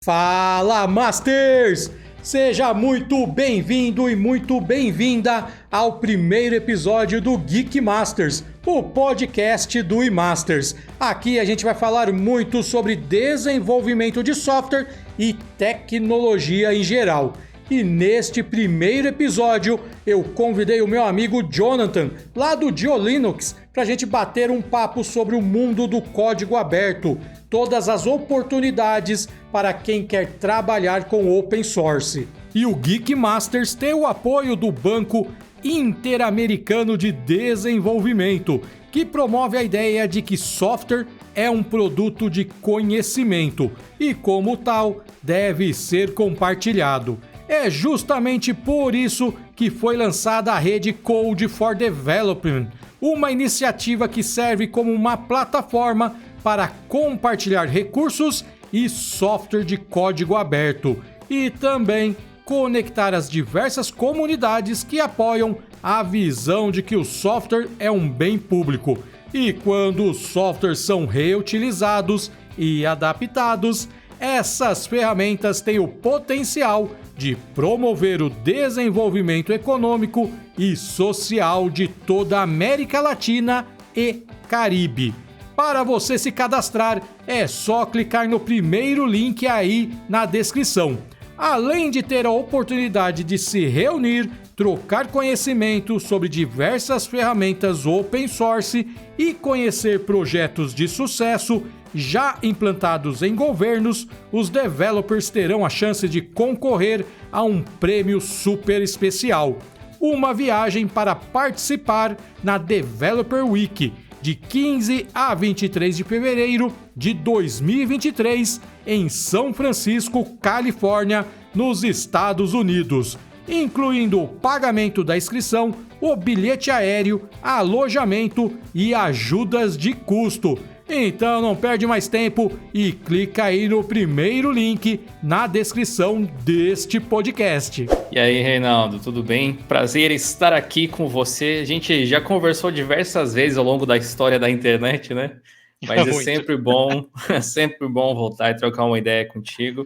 Fala, Masters! Seja muito bem-vindo e muito bem-vinda ao primeiro episódio do Geek Masters, o podcast do eMasters. Aqui a gente vai falar muito sobre desenvolvimento de software e tecnologia em geral. E neste primeiro episódio eu convidei o meu amigo Jonathan, lá do GeoLinux, para a gente bater um papo sobre o mundo do código aberto, todas as oportunidades para quem quer trabalhar com open source. E o Geek Masters tem o apoio do Banco Interamericano de Desenvolvimento, que promove a ideia de que software é um produto de conhecimento e, como tal, deve ser compartilhado. É justamente por isso que foi lançada a rede Code for Development, uma iniciativa que serve como uma plataforma para compartilhar recursos e software de código aberto e também conectar as diversas comunidades que apoiam a visão de que o software é um bem público. E quando os softwares são reutilizados e adaptados, essas ferramentas têm o potencial de promover o desenvolvimento econômico e social de toda a América Latina e Caribe. Para você se cadastrar, é só clicar no primeiro link aí na descrição. Além de ter a oportunidade de se reunir, trocar conhecimento sobre diversas ferramentas open source e conhecer projetos de sucesso já implantados em governos, os developers terão a chance de concorrer a um prêmio super especial. Uma viagem para participar na Developer Week, de 15 a 23 de fevereiro de 2023, em São Francisco, Califórnia, nos Estados Unidos, incluindo o pagamento da inscrição, o bilhete aéreo, alojamento e ajudas de custo. Então não perde mais tempo e clica aí no primeiro link na descrição deste podcast. E aí, Reinaldo, tudo bem? Prazer estar aqui com você. A gente já conversou diversas vezes ao longo da história da internet, né? Mas é sempre bom voltar e trocar uma ideia contigo.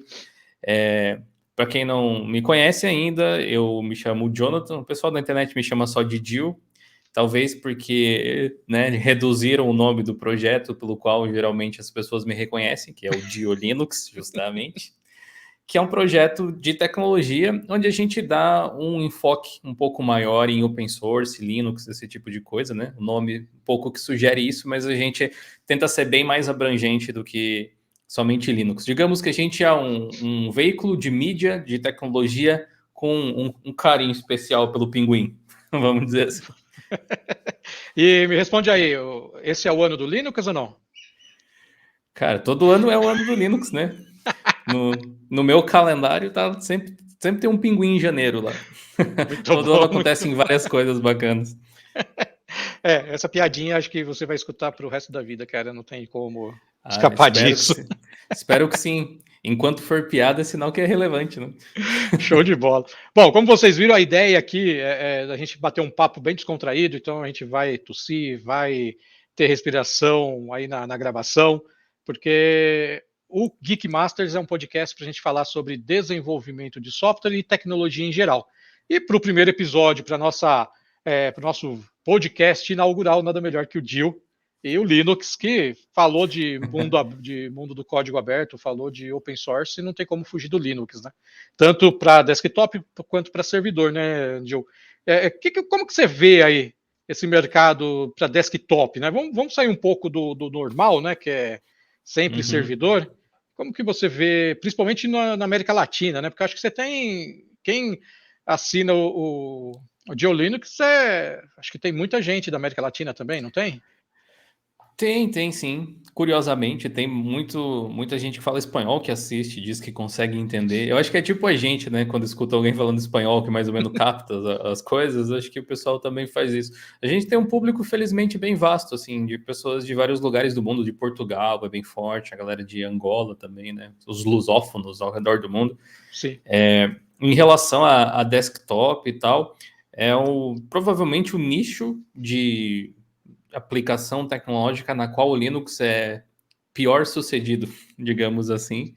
Para quem não me conhece ainda, eu me chamo Jonathan, o pessoal da internet me chama só de Gil. Talvez porque, né, reduziram o nome do projeto pelo qual geralmente as pessoas me reconhecem, que é o GeoLinux, justamente, que é um projeto de tecnologia onde a gente dá um enfoque um pouco maior em open source, Linux, esse tipo de coisa, né? O nome um pouco que sugere isso, mas a gente tenta ser bem mais abrangente do que somente Linux. Digamos que a gente é um veículo de mídia, de tecnologia, com um carinho especial pelo pinguim, vamos dizer assim. E me responde aí, esse é o ano do Linux ou não? Cara, todo ano é o ano do Linux, né? No meu calendário tá sempre tem um pinguim em janeiro lá. Todo ano acontecem várias coisas bacanas. Essa piadinha acho que você vai escutar pro resto da vida, cara. Não tem como escapar disso. Espero que sim. Enquanto for piada, é sinal que é relevante, né? Show de bola. Bom, como vocês viram, a ideia aqui é da gente bater um papo bem descontraído, então a gente vai tossir, vai ter respiração aí na gravação, porque o Geek Masters é um podcast para a gente falar sobre desenvolvimento de software e tecnologia em geral. E para o primeiro episódio, para o nosso podcast inaugural, nada melhor que o Gil e o Linux, que falou de mundo do código aberto, falou de open source, e não tem como fugir do Linux, né? Tanto para desktop quanto para servidor, né, Gil? Como que você vê aí esse mercado para desktop, né? Vamos sair um pouco do normal, né, que é sempre servidor. Como que você vê, principalmente na América Latina, né? Porque eu acho que você tem quem assina o GeoLinux, acho que tem muita gente da América Latina também, não tem? Tem sim. Curiosamente, tem muita gente que fala espanhol que assiste, diz que consegue entender. Eu acho que é tipo a gente, né? Quando escuta alguém falando espanhol que mais ou menos capta as coisas, acho que o pessoal também faz isso. A gente tem um público, felizmente, bem vasto, assim, de pessoas de vários lugares do mundo, de Portugal é bem forte, a galera de Angola também, né? Os lusófonos ao redor do mundo. Sim. Em relação a desktop e tal, provavelmente o nicho de aplicação tecnológica na qual o Linux é pior sucedido, digamos assim.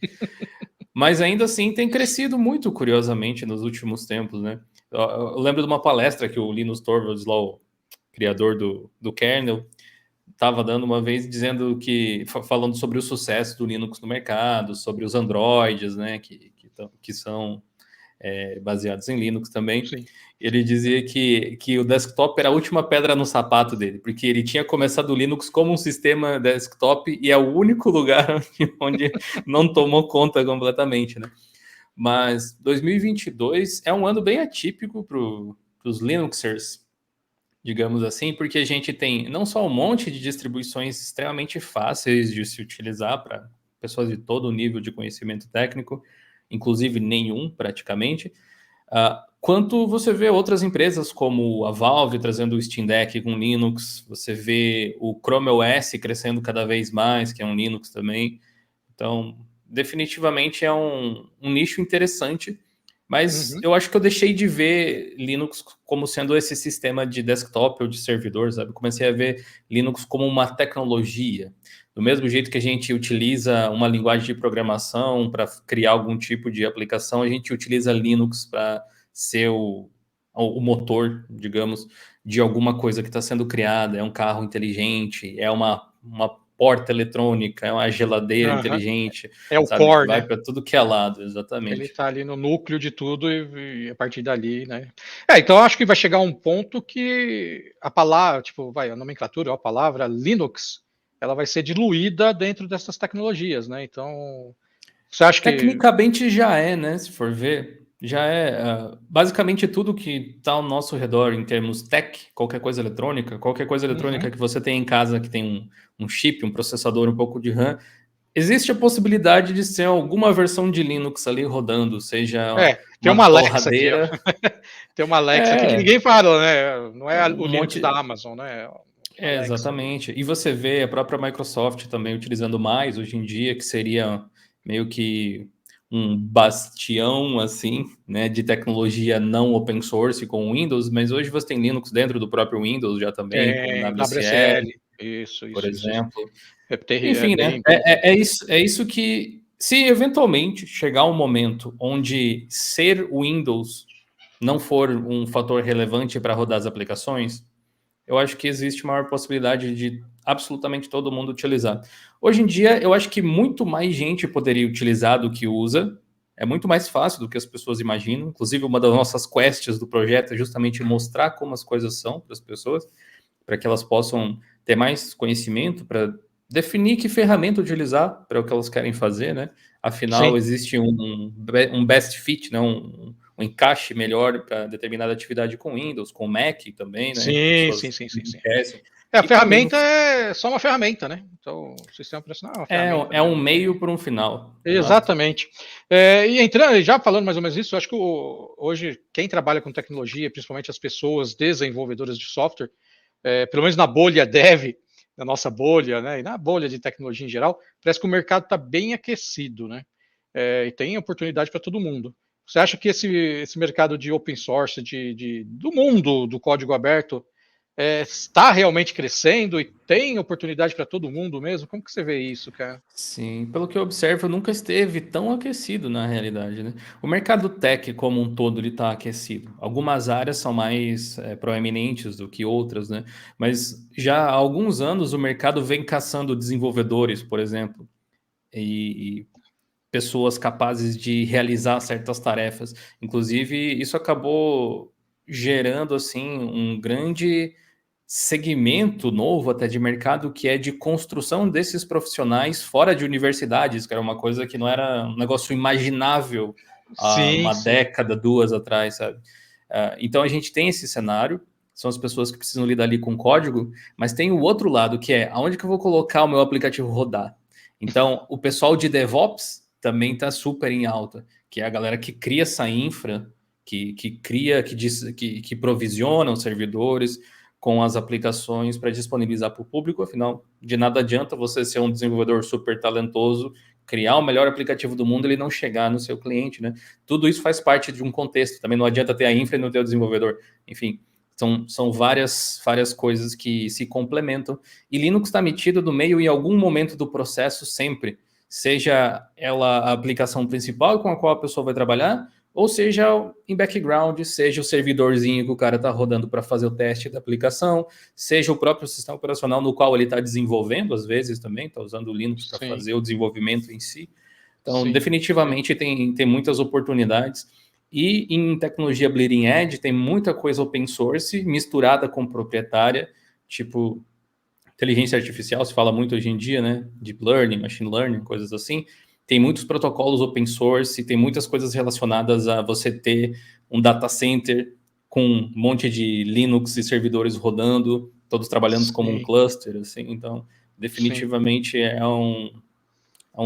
Mas ainda assim tem crescido muito, curiosamente, nos últimos tempos, né? Eu lembro de uma palestra que o Linus Torvalds, lá, o criador do kernel, estava dando uma vez dizendo que, falando sobre o sucesso do Linux no mercado, sobre os Androids, né, que são baseados em Linux também. Sim. Ele dizia que o desktop era a última pedra no sapato dele, porque ele tinha começado o Linux como um sistema desktop e é o único lugar onde não tomou conta completamente, né? Mas 2022 é um ano bem atípico para os Linuxers, digamos assim, porque a gente tem não só um monte de distribuições extremamente fáceis de se utilizar para pessoas de todo o nível de conhecimento técnico, inclusive nenhum praticamente, quanto você vê outras empresas como a Valve trazendo o Steam Deck com Linux, você vê o Chrome OS crescendo cada vez mais, que é um Linux também. Então, definitivamente é um nicho interessante, mas eu acho que eu deixei de ver Linux como sendo esse sistema de desktop ou de servidor, sabe? Comecei a ver Linux como uma tecnologia. Do mesmo jeito que a gente utiliza uma linguagem de programação para criar algum tipo de aplicação, a gente utiliza Linux para ser o motor, digamos, de alguma coisa que está sendo criada. É um carro inteligente, é uma porta eletrônica, é uma geladeira inteligente, é o sabe? core, Que vai né? para tudo que é lado, exatamente. Ele está ali no núcleo de tudo e a partir dali, né? Então eu acho que vai chegar um ponto que a palavra, tipo, a nomenclatura, a palavra Linux, ela vai ser diluída dentro dessas tecnologias, né? Então, você acha que... Tecnicamente já é, né? Se for ver, já é basicamente tudo que está ao nosso redor em termos tech, qualquer coisa eletrônica que você tem em casa que tem um chip, um processador, um pouco de RAM, existe a possibilidade de ser alguma versão de Linux ali rodando, seja tem uma Alexa torradeira. aqui, ó. Tem uma Alexa aqui que ninguém fala, né? Não é o Linux monte... da Amazon, né? exatamente. E você vê a própria Microsoft também utilizando mais hoje em dia, que seria meio que um bastião, assim, né, de tecnologia não open source com o Windows, mas hoje você tem Linux dentro do próprio Windows já também, com o WSL, por exemplo. Enfim, né, é isso que, se eventualmente chegar um momento onde ser Windows não for um fator relevante para rodar as aplicações, eu acho que existe maior possibilidade de absolutamente todo mundo utilizar. Hoje em dia, eu acho que muito mais gente poderia utilizar do que usa. É muito mais fácil do que as pessoas imaginam. Inclusive, uma das nossas quests do projeto é justamente mostrar como as coisas são para as pessoas, para que elas possam ter mais conhecimento, para definir que ferramenta utilizar para o que elas querem fazer, né? Afinal, existe um best fit, né? um encaixe melhor para determinada atividade com Windows, com Mac também, né? Sim. A E ferramenta também, é só uma ferramenta, né? Então, o sistema operacional é uma ferramenta. é um meio para um final. Exatamente. E entrando, já falando mais ou menos isso, eu acho que hoje quem trabalha com tecnologia, principalmente as pessoas desenvolvedoras de software, pelo menos na bolha dev, na nossa bolha, né, e na bolha de tecnologia em geral, parece que o mercado está bem aquecido, né? E tem oportunidade para todo mundo. Você acha que esse mercado de open source, do mundo do código aberto, está realmente crescendo e tem oportunidade para todo mundo mesmo? Como que você vê isso, cara? Sim, pelo que eu observo, nunca esteve tão aquecido na realidade, né? O mercado tech como um todo ele está aquecido. Algumas áreas são mais proeminentes do que outras, né? Mas já há alguns anos o mercado vem caçando desenvolvedores, por exemplo, e pessoas capazes de realizar certas tarefas. Inclusive, isso acabou gerando assim um grande segmento novo até de mercado que é de construção desses profissionais fora de universidades, que era uma coisa que não era um negócio imaginável há uma década, duas atrás, sabe? Então a gente tem esse cenário, são as pessoas que precisam lidar ali com código, mas tem o outro lado, que é aonde que eu vou colocar o meu aplicativo rodar? Então, o pessoal de DevOps também está super em alta, que é a galera que cria essa infra, que cria, que provisiona os servidores com as aplicações para disponibilizar para o público. Afinal, de nada adianta você ser um desenvolvedor super talentoso, criar o melhor aplicativo do mundo e ele não chegar no seu cliente, né? Tudo isso faz parte de um contexto. Também não adianta ter a infra e não ter o desenvolvedor. Enfim, são várias coisas que se complementam. E Linux está metido no meio em algum momento do processo sempre. seja ela a aplicação principal com a qual a pessoa vai trabalhar, ou seja em background, seja o servidorzinho que o cara está rodando para fazer o teste da aplicação, seja o próprio sistema operacional no qual ele está desenvolvendo, às vezes também, está usando o Linux para fazer o desenvolvimento em si. Então, definitivamente tem muitas oportunidades. E em tecnologia Bleeding Edge tem muita coisa open source misturada com proprietária, tipo inteligência artificial, se fala muito hoje em dia, né? Deep Learning, Machine Learning, coisas assim. Tem muitos protocolos open source, tem muitas coisas relacionadas a você ter um data center com um monte de Linux e servidores rodando, todos trabalhando como um cluster, assim. Então, definitivamente é um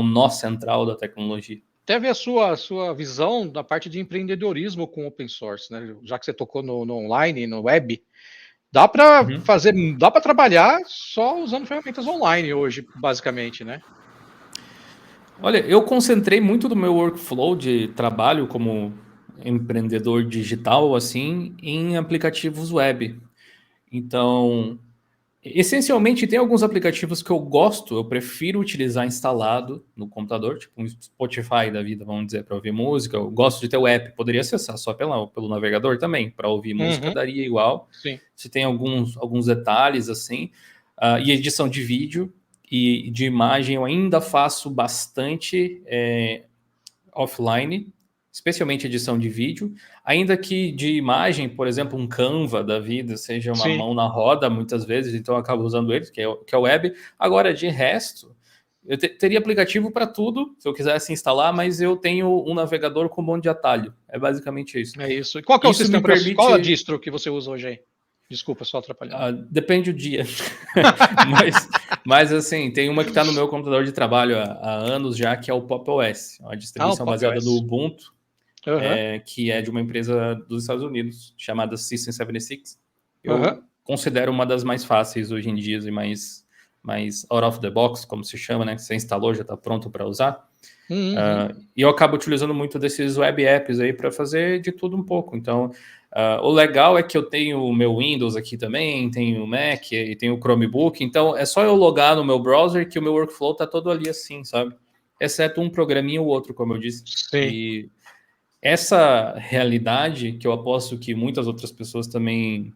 nó central da tecnologia. Teve a sua visão da parte de empreendedorismo com open source, né? Já que você tocou no online, no web, dá para dá para trabalhar só usando ferramentas online hoje, basicamente, né? Olha, eu concentrei muito do meu workflow de trabalho como empreendedor digital, assim, em aplicativos web. Então, essencialmente, tem alguns aplicativos que eu gosto, eu prefiro utilizar instalado no computador, tipo um Spotify da vida, vamos dizer, para ouvir música. Eu gosto de ter o app, poderia acessar só pelo navegador também, para ouvir música daria igual. Sim. Se tem alguns detalhes, assim. E edição de vídeo e de imagem eu ainda faço bastante offline, especialmente edição de vídeo, ainda que de imagem, por exemplo, um Canva da vida, seja uma mão na roda, muitas vezes, então eu acabo usando ele, que é o web. Agora, de resto, eu teria aplicativo para tudo, se eu quisesse instalar, mas eu tenho um navegador com um monte de atalho. É basicamente isso. É isso. E qual que é o sistema qual a distro que você usa hoje aí? Desculpa, só atrapalhar. Depende do dia. mas, assim, tem uma que está no meu computador de trabalho há anos já, que é o Pop! OS, uma distribuição baseada no Ubuntu, que é de uma empresa dos Estados Unidos, chamada System 76. Eu considero uma das mais fáceis hoje em dia e mais out of the box, como se chama, né? Que você instalou, já está pronto para usar. E eu acabo utilizando muito desses web apps aí para fazer de tudo um pouco. Então, o legal é que eu tenho o meu Windows aqui também, tenho o Mac e tenho o Chromebook, então é só eu logar no meu browser que o meu workflow tá todo ali assim, sabe? Exceto um programinha ou outro, como eu disse. E essa realidade, que eu aposto que muitas outras pessoas também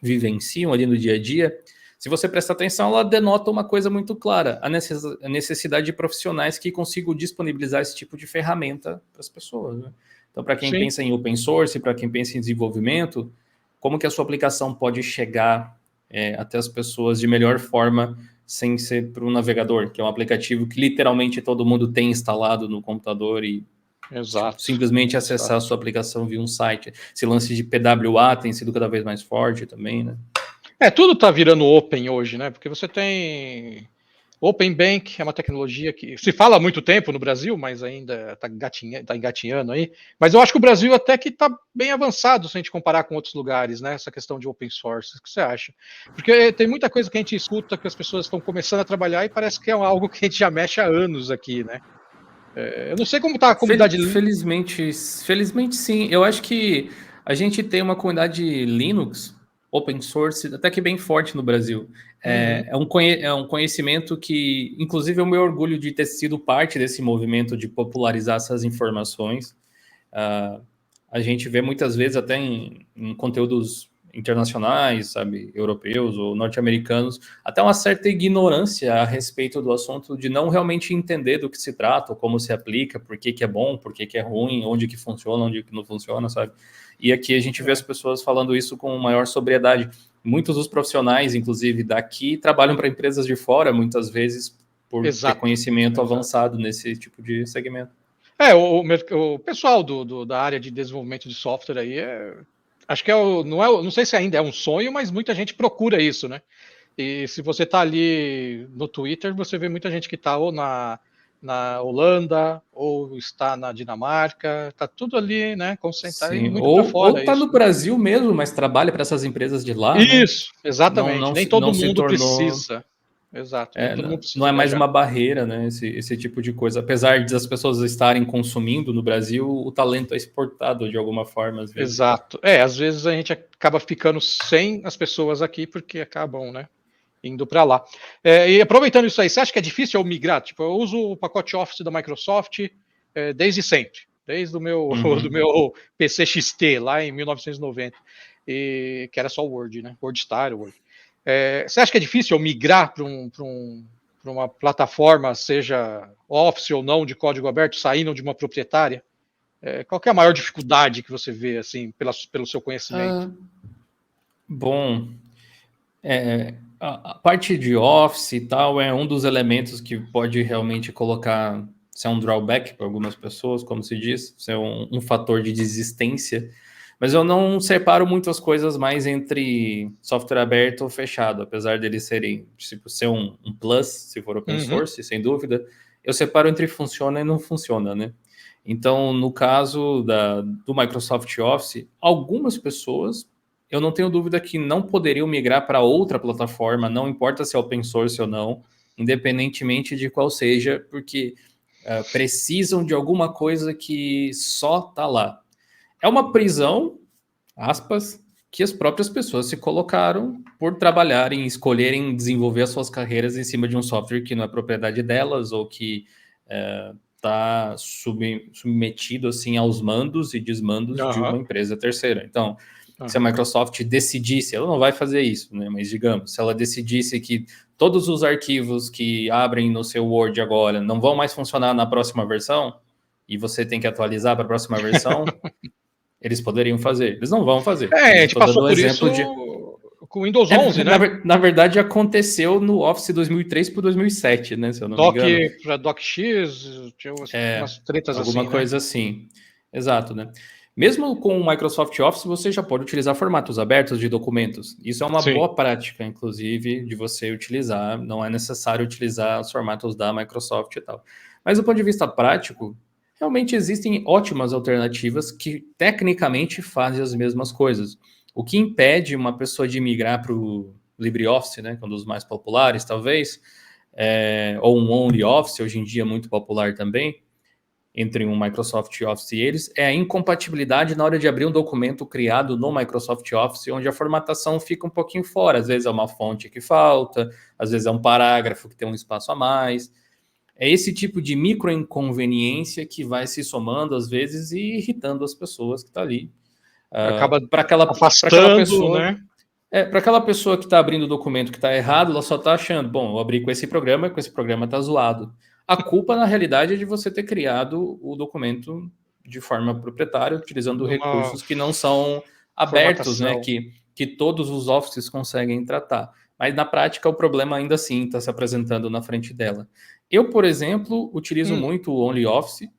vivenciam ali no dia a dia, se você prestar atenção, ela denota uma coisa muito clara, a necessidade de profissionais que consigam disponibilizar esse tipo de ferramenta para as pessoas, né? Então, para quem pensa em open source, para quem pensa em desenvolvimento, como que a sua aplicação pode chegar até as pessoas de melhor forma, sem ser para um navegador, que é um aplicativo que literalmente todo mundo tem instalado no computador e simplesmente acessar a sua aplicação via um site. Esse lance de PWA tem sido cada vez mais forte também, né? Tudo está virando open hoje, né? Porque você tem Open Bank, é uma tecnologia que se fala há muito tempo no Brasil, mas ainda está engatinhando aí. Mas eu acho que o Brasil até que está bem avançado se a gente comparar com outros lugares, né? Essa questão de open source. O que você acha? Porque tem muita coisa que a gente escuta que as pessoas estão começando a trabalhar e parece que é algo que a gente já mexe há anos aqui, né? Eu não sei como está a comunidade. Felizmente sim. Eu acho que a gente tem uma comunidade Linux open source até que bem forte no Brasil. É um conhecimento que, inclusive, é o meu orgulho de ter sido parte desse movimento de popularizar essas informações. A gente vê muitas vezes até em conteúdos internacionais, sabe, europeus ou norte-americanos, até uma certa ignorância a respeito do assunto, de não realmente entender do que se trata, como se aplica, por que é bom, por que é ruim, onde que funciona, onde que não funciona, sabe? E aqui a gente vê as pessoas falando isso com maior sobriedade. Muitos dos profissionais, inclusive daqui, trabalham para empresas de fora, muitas vezes, por ter conhecimento avançado nesse tipo de segmento. O pessoal da área de desenvolvimento de software aí acho que não sei se ainda é um sonho, mas muita gente procura isso, né? E se você está ali no Twitter, você vê muita gente que está ou na Holanda, ou está na Dinamarca, está tudo ali, né? Concentrado muito para fora. Ou está no Brasil mesmo, mas trabalha para essas empresas de lá. Isso, né? Exatamente. Nem todo mundo precisa. Exato. Não é mais uma barreira, né? Esse tipo de coisa. Apesar de as pessoas estarem consumindo no Brasil, o talento é exportado de alguma forma. Às vezes. Exato. Às vezes a gente acaba ficando sem as pessoas aqui porque acabam, né? indo para lá. E aproveitando isso aí, você acha que é difícil eu migrar? Tipo, eu uso o pacote Office da Microsoft desde sempre, desde o meu, do meu PC XT lá em 1990, que era só Word, né? WordStar, Word. Você acha que é difícil eu migrar para uma plataforma, seja Office ou não, de código aberto, saindo de uma proprietária? Qual que é a maior dificuldade que você vê, assim, pelo seu conhecimento? Bom, a parte de Office e tal é um dos elementos que pode realmente colocar, ser um drawback para algumas pessoas, como se diz, ser um fator de desistência. Mas eu não separo muito as coisas mais entre software aberto ou fechado, apesar deles serem, tipo, ser um plus, se for open source, sem dúvida. Eu separo entre funciona e não funciona, né? Então, no caso do Microsoft Office, algumas pessoas, eu não tenho dúvida que não poderiam migrar para outra plataforma, não importa se é open source ou não, independentemente de qual seja, porque precisam de alguma coisa que só está lá. É uma prisão, aspas, que as próprias pessoas se colocaram por trabalharem, escolherem desenvolver as suas carreiras em cima de um software que não é propriedade delas ou que está submetido assim aos mandos e desmandos de uma empresa terceira. Então, se a Microsoft decidisse, ela não vai fazer isso, né? Mas digamos, se ela decidisse que todos os arquivos que abrem no seu Word agora não vão mais funcionar na próxima versão e você tem que atualizar para a próxima versão, eles poderiam fazer. Eles não vão fazer. A gente passou por isso com o Windows 11, né? Na verdade, aconteceu no Office 2003 para 2007, né? Se eu não me engano. Para DocX, tinha umas tretas assim, alguma coisa assim. Exato, né? Mesmo com o Microsoft Office, você já pode utilizar formatos abertos de documentos. Isso é uma boa prática, inclusive, de você utilizar. Não é necessário utilizar os formatos da Microsoft e tal. Mas do ponto de vista prático, realmente existem ótimas alternativas que tecnicamente fazem as mesmas coisas. O que impede uma pessoa de migrar para o LibreOffice, né, que é um dos mais populares, talvez, ou um OnlyOffice, hoje em dia muito popular também, entre um Microsoft Office e eles, é a incompatibilidade na hora de abrir um documento criado no Microsoft Office, onde a formatação fica um pouquinho fora. Às vezes é uma fonte que falta, às vezes é um parágrafo que tem um espaço a mais. É esse tipo de micro inconveniência que vai se somando, às vezes, e irritando as pessoas que estão ali. Acaba afastando, aquela pessoa, né? Para aquela pessoa que está abrindo o documento que está errado, ela só está achando, bom, eu abri com esse programa está zoado. A culpa, na realidade, é de você ter criado o documento de forma proprietária, utilizando recursos que não são abertos, né? Que todos os offices conseguem tratar. Mas, na prática, o problema ainda assim está se apresentando na frente dela. Eu, por exemplo, utilizo muito o OnlyOffice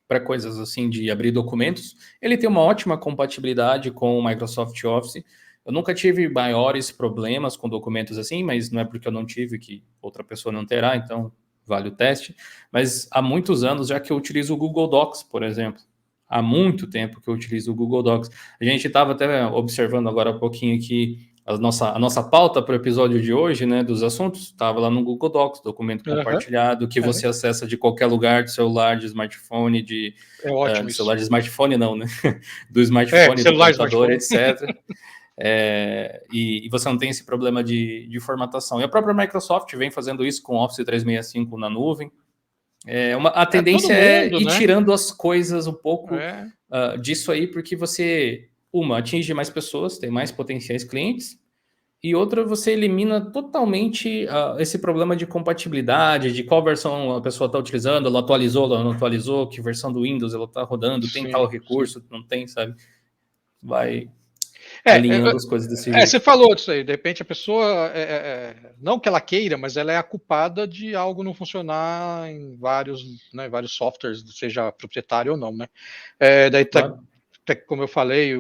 para coisas assim de abrir documentos. Ele tem uma ótima compatibilidade com o Microsoft Office. Eu nunca tive maiores problemas com documentos assim, mas não é porque eu não tive que outra pessoa não terá, então vale o teste. Mas há muitos anos já que eu utilizo o Google Docs, por exemplo. Há muito tempo que eu utilizo o Google Docs. A gente estava até observando agora há pouquinho aqui a nossa pauta para o episódio de hoje, né, dos assuntos, estava lá no Google Docs, documento compartilhado, que você acessa de qualquer lugar, de celular, de smartphone, de celular de smartphone não, né, do smartphone, do computador, etc. E você não tem esse problema de formatação. E a própria Microsoft vem fazendo isso com o Office 365 na nuvem. A tendência ir tirando as coisas um pouco disso aí, porque você... atinge mais pessoas, tem mais potenciais clientes, e outra, você elimina totalmente esse problema de compatibilidade, de qual versão a pessoa está utilizando, ela atualizou, ela não atualizou, que versão do Windows ela está rodando, tem tal recurso, não tem, sabe? Vai alinhando as coisas desse jeito. Você falou disso aí, de repente a pessoa, não que ela queira, mas ela é a culpada de algo não funcionar em vários softwares, seja proprietário ou não, né? Daí tá... Como eu falei,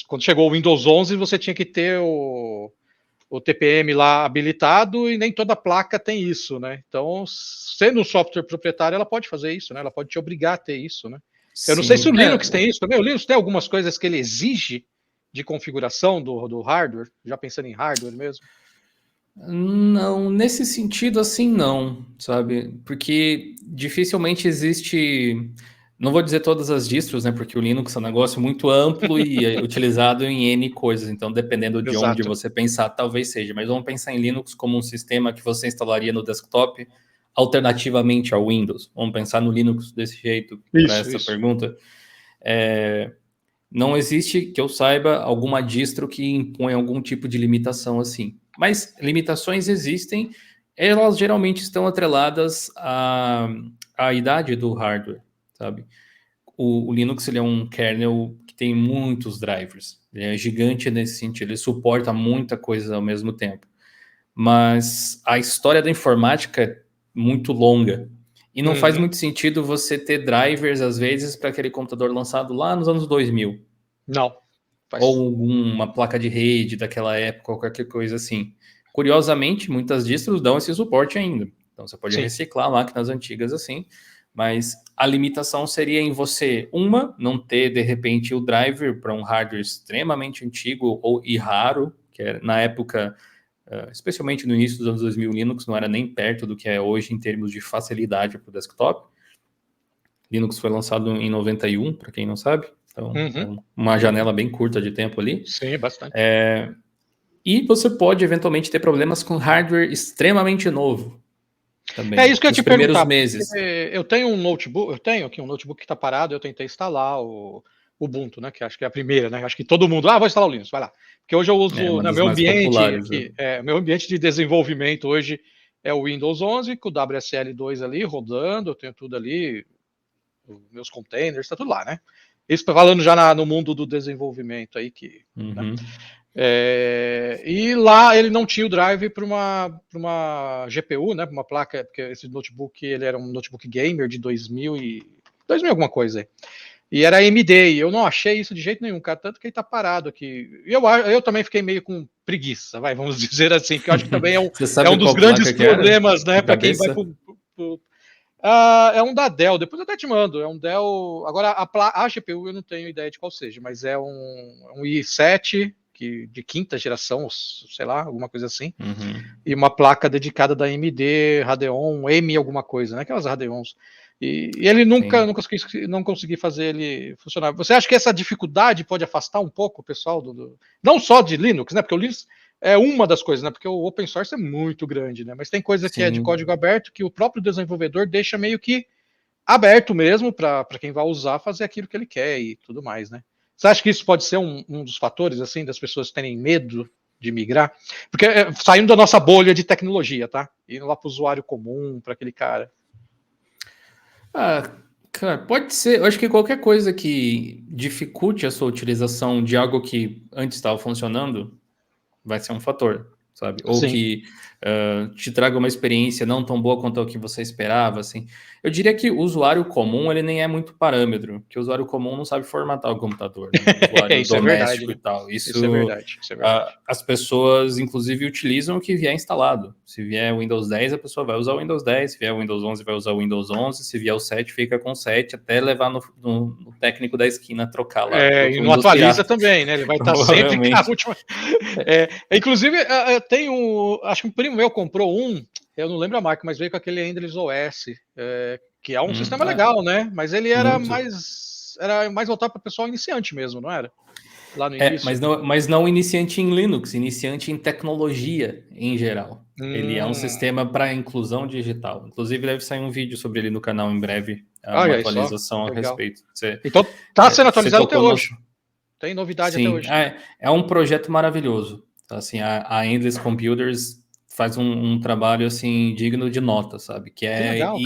quando chegou o Windows 11, você tinha que ter o TPM lá habilitado e nem toda placa tem isso, né? Então, sendo um software proprietário, ela pode fazer isso, né? Ela pode te obrigar a ter isso, né? Eu não sei se o Linux tem isso também. O Linux tem algumas coisas que ele exige de configuração do hardware, já pensando em hardware mesmo? Não, nesse sentido assim não, sabe? Porque dificilmente existe Não vou dizer todas as distros, né? Porque o Linux é um negócio muito amplo e é utilizado em N coisas. Então, dependendo de onde você pensar, talvez seja. Mas vamos pensar em Linux como um sistema que você instalaria no desktop alternativamente ao Windows. Vamos pensar no Linux desse jeito para essa pergunta. Não existe, que eu saiba, alguma distro que impõe algum tipo de limitação assim. Mas limitações existem, elas geralmente estão atreladas à idade do hardware, sabe? O Linux ele é um kernel que tem muitos drivers, ele é gigante nesse sentido, ele suporta muita coisa ao mesmo tempo. Mas a história da informática é muito longa, e não faz muito sentido você ter drivers, às vezes, para aquele computador lançado lá nos anos 2000. Não. Ou uma placa de rede daquela época, ou qualquer coisa assim. Curiosamente, muitas distros dão esse suporte ainda. Então, você pode reciclar máquinas antigas assim, mas a limitação seria em você, não ter, de repente, o driver para um hardware extremamente antigo e raro, que era, na época, especialmente no início dos anos 2000, Linux não era nem perto do que é hoje em termos de facilidade para o desktop. Linux foi lançado em 91, para quem não sabe. Então, uma janela bem curta de tempo ali. Sim, bastante. E você pode, eventualmente, ter problemas com hardware extremamente novo. Também, é isso que eu te perguntar. Meses. Eu tenho um notebook, que está parado, eu tentei instalar o Ubuntu, né? Que acho que é a primeira, né? Acho que todo mundo, vou instalar o Linux, vai lá. Porque hoje eu uso no meu ambiente, meu ambiente de desenvolvimento hoje é o Windows 11, com o WSL2 ali rodando, eu tenho tudo ali, meus containers, tá tudo lá, né? Isso falando já no mundo do desenvolvimento aí que. Né? E lá ele não tinha o drive para uma GPU, né? Para uma placa, porque esse notebook ele era um notebook gamer de 2000 alguma coisa aí. E era AMD, e eu não achei isso de jeito nenhum, cara, tanto que ele tá parado aqui. E eu também fiquei meio com preguiça, vamos dizer assim, que eu acho que também é um dos grandes problemas, né, para quem vai é um da Dell, depois eu até te mando, é um Dell, agora a GPU eu não tenho ideia de qual seja, mas é um i7 de quinta geração, sei lá, alguma coisa assim, e uma placa dedicada da AMD, Radeon, M alguma coisa, né, aquelas Radeons. E ele não consegui fazer ele funcionar. Você acha que essa dificuldade pode afastar um pouco o pessoal não só de Linux, né? Porque o Linux é uma das coisas, né? Porque o open source é muito grande, né? Mas tem coisa que é de código aberto que o próprio desenvolvedor deixa meio que aberto mesmo para quem vai usar fazer aquilo que ele quer e tudo mais, né? Você acha que isso pode ser um dos fatores, assim, das pessoas terem medo de migrar? Porque saindo da nossa bolha de tecnologia, tá? Indo lá para o usuário comum, para aquele cara. Cara, pode ser. Eu acho que qualquer coisa que dificulte a sua utilização de algo que antes estava funcionando vai ser um fator, sabe? Ou que te traga uma experiência não tão boa quanto a que você esperava, assim. Eu diria que o usuário comum, ele nem é muito parâmetro, porque o usuário comum não sabe formatar o computador, né? O usuário doméstico e tal. Isso é verdade. As pessoas, inclusive, utilizam o que vier instalado. Se vier o Windows 10, a pessoa vai usar o Windows 10. Se vier o Windows 11, vai usar o Windows 11. Se vier o 7, fica com o 7, até levar no técnico da esquina trocar lá. E não atualiza também, né? Ele vai estar sempre com a última... inclusive, acho que um primo meu comprou eu não lembro a marca, mas veio com aquele Endless OS, que é um sistema legal, né? Mas ele era mais voltado para pessoal iniciante mesmo, não era? Lá no início. Mas não iniciante em Linux, iniciante em tecnologia em geral. Ele é um sistema para inclusão digital. Inclusive, deve sair um vídeo sobre ele no canal em breve, uma atualização a respeito. Então, está sendo atualizado até hoje. Tem novidade até hoje. É um projeto maravilhoso. Assim, a Endless Computers faz um trabalho assim digno de nota, sabe? Que legal,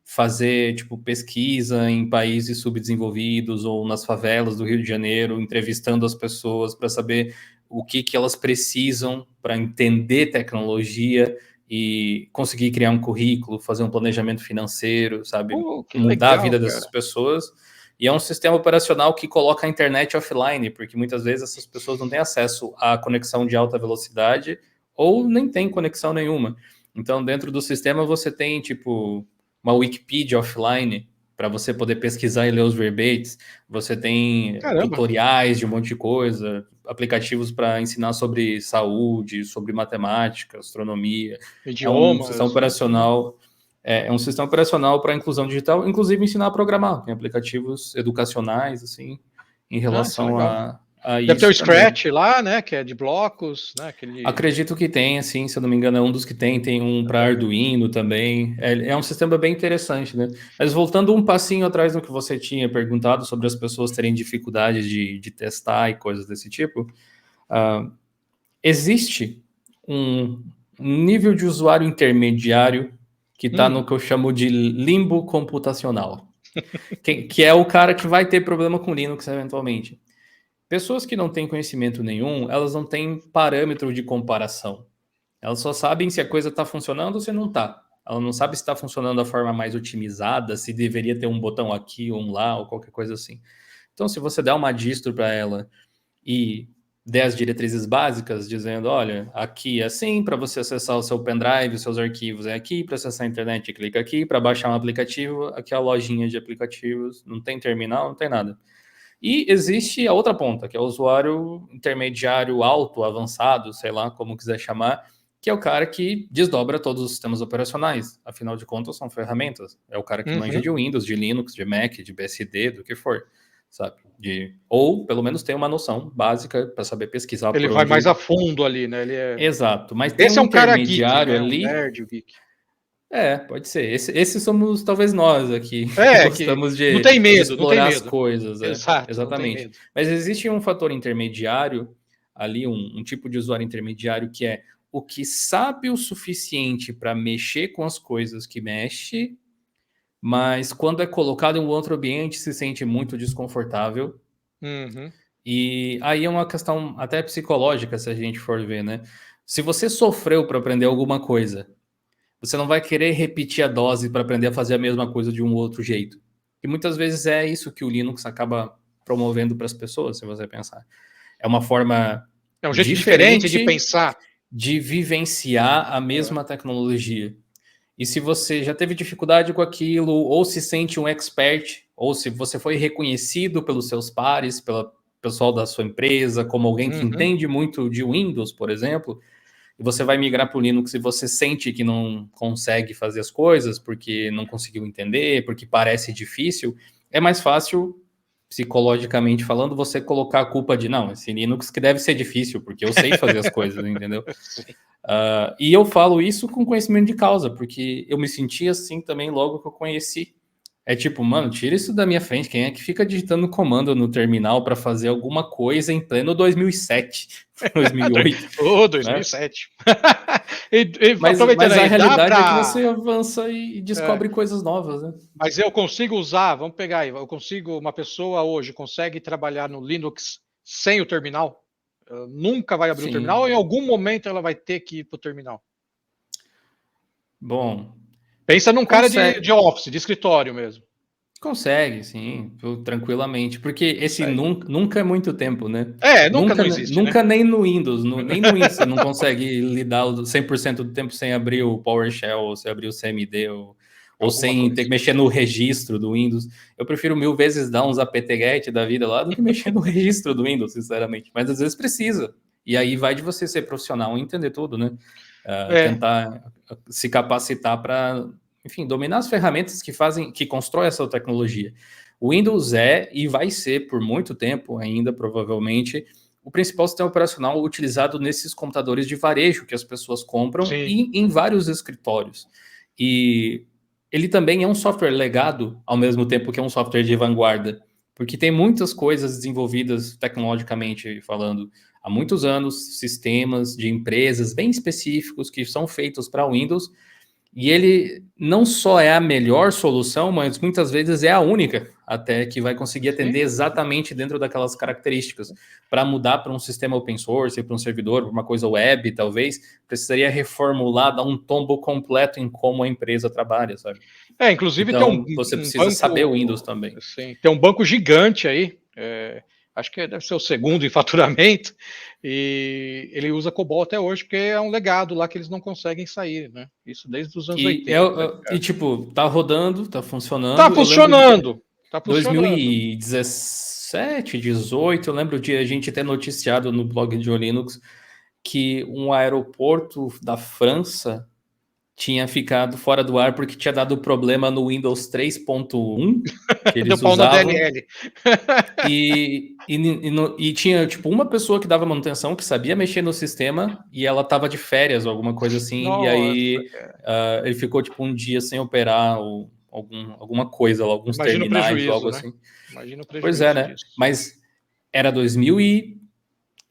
fazer tipo pesquisa em países subdesenvolvidos ou nas favelas do Rio de Janeiro, entrevistando as pessoas para saber o que elas precisam para entender tecnologia e conseguir criar um currículo, fazer um planejamento financeiro, sabe? Mudar a vida dessas pessoas. E é um sistema operacional que coloca a internet offline, porque muitas vezes essas pessoas não têm acesso à conexão de alta velocidade ou nem tem conexão nenhuma. Então, dentro do sistema, você tem, tipo, uma Wikipedia offline para você poder pesquisar e ler os verbates. Você tem tutoriais de um monte de coisa, aplicativos para ensinar sobre saúde, sobre matemática, astronomia. Idiomas. É um sistema operacional é um sistema operacional para inclusão digital, inclusive ensinar a programar. Tem aplicativos educacionais, assim, em relação a Deve isso ter o também. Scratch lá, né? Que é de blocos, né? Acredito que tem, assim, se eu não me engano, é um dos que tem um para Arduino também. É um sistema bem interessante, né? Mas voltando um passinho atrás no que você tinha perguntado sobre as pessoas terem dificuldade de testar e coisas desse tipo, existe um nível de usuário intermediário que está no que eu chamo de limbo computacional, que é o cara que vai ter problema com Linux eventualmente. Pessoas que não têm conhecimento nenhum, elas não têm parâmetro de comparação. Elas só sabem se a coisa está funcionando ou se não está. Ela não sabe se está funcionando da forma mais otimizada, se deveria ter um botão aqui ou um lá, ou qualquer coisa assim. Então, se você der uma distro para ela e der as diretrizes básicas, dizendo, olha, aqui é assim, para você acessar o seu pendrive, os seus arquivos é aqui, para acessar a internet, clica aqui, para baixar um aplicativo, aqui é a lojinha de aplicativos, não tem terminal, não tem nada. E existe a outra ponta, que é o usuário intermediário alto, avançado, sei lá como quiser chamar, que é o cara que desdobra todos os sistemas operacionais. Afinal de contas, são ferramentas. É o cara que manja de Windows, de Linux, de Mac, de BSD, do que for, sabe? Ou, pelo menos, tem uma noção básica para saber pesquisar Ele por vai onde... mais a fundo ali, né? Exato, mas tem Esse um é um cara geek, intermediário né? Um ali... nerd geek. Pode ser. Esses somos talvez nós aqui, que Que gostamos não tem de medo, não tem explorar as medo. coisas. Exato, não tem Exatamente. medo. Mas existe um fator intermediário ali, um tipo de usuário intermediário que é o que sabe o suficiente para mexer com as coisas que mexe, mas quando é colocado em um outro ambiente se sente muito desconfortável. E aí é uma questão até psicológica, se a gente for ver, né? Se você sofreu para aprender alguma coisa, você não vai querer repetir a dose para aprender a fazer a mesma coisa de um outro jeito. E muitas vezes é isso que o Linux acaba promovendo para as pessoas, se você pensar. É uma forma É um jeito diferente de diferente pensar. de vivenciar a mesma tecnologia. E se você já teve dificuldade com aquilo, ou se sente um expert, ou se você foi reconhecido pelos seus pares, pelo pessoal da sua empresa, como alguém que entende muito de Windows, por exemplo, e você vai migrar para o Linux e você sente que não consegue fazer as coisas porque não conseguiu entender, porque parece difícil, é mais fácil, psicologicamente falando, você colocar a culpa de, não, esse Linux que deve ser difícil, porque eu sei fazer as coisas, entendeu? E eu falo isso com conhecimento de causa, porque eu me senti assim também logo que eu conheci. É tipo, mano, tira isso da minha frente. Quem é que fica digitando comando no terminal para fazer alguma coisa em pleno 2007, 2008? 2007. Mas a aí, realidade é que você avança e descobre coisas novas, né? Mas eu consigo usar, vamos pegar aí, uma pessoa hoje consegue trabalhar no Linux sem o terminal? Nunca vai abrir o terminal ou em algum momento ela vai ter que ir para o terminal? Bom, pensa num cara de office, de escritório mesmo. Consegue, sim, tranquilamente. Porque esse nunca é muito tempo, né? Nunca não existe, nunca né? nem no Windows. Nem no Windows você não consegue lidar 100% do tempo sem abrir o PowerShell, ou sem abrir o CMD, ou sem ter que mexer no registro do Windows. Eu prefiro 1000 vezes dar uns apt-get da vida lá do que mexer no registro do Windows, sinceramente. Mas às vezes precisa. E aí vai de você ser profissional e entender tudo, né? Tentar se capacitar para... enfim, dominar as ferramentas que constroem essa tecnologia. O Windows é e vai ser, por muito tempo ainda, provavelmente, o principal sistema operacional utilizado nesses computadores de varejo que as pessoas compram e em vários escritórios. E ele também é um software legado, ao mesmo tempo que é um software de vanguarda, porque tem muitas coisas desenvolvidas tecnologicamente falando há muitos anos, sistemas de empresas bem específicos que são feitos para Windows. E ele não só é a melhor solução, mas muitas vezes é a única, até que vai conseguir atender exatamente dentro daquelas características. Para mudar para um sistema open source, para um servidor, para uma coisa web, talvez, precisaria reformular, dar um tombo completo em como a empresa trabalha, sabe? Inclusive então, tem você precisa saber o Windows também. Sim, tem um banco gigante aí, acho que deve ser o segundo em faturamento, e ele usa COBOL até hoje, porque é um legado lá que eles não conseguem sair, né? Isso desde os anos 80. E tipo, tá rodando, tá funcionando. Tá funcionando! Tá funcionando. 2017, 18, eu lembro de a gente ter noticiado no blog de Linux que um aeroporto da França tinha ficado fora do ar porque tinha dado problema no Windows 3.1 que eles Deu pau na usavam. DLL. E tinha, tipo, uma pessoa que dava manutenção, que sabia mexer no sistema, e ela tava de férias ou alguma coisa assim, Nossa, e aí ele ficou, tipo, um dia sem operar alguma coisa, alguns imagina o terminais ou algo prejuízo, né? assim. Imagina o Pois é, prejuízo né? disso. Mas era 2000 e...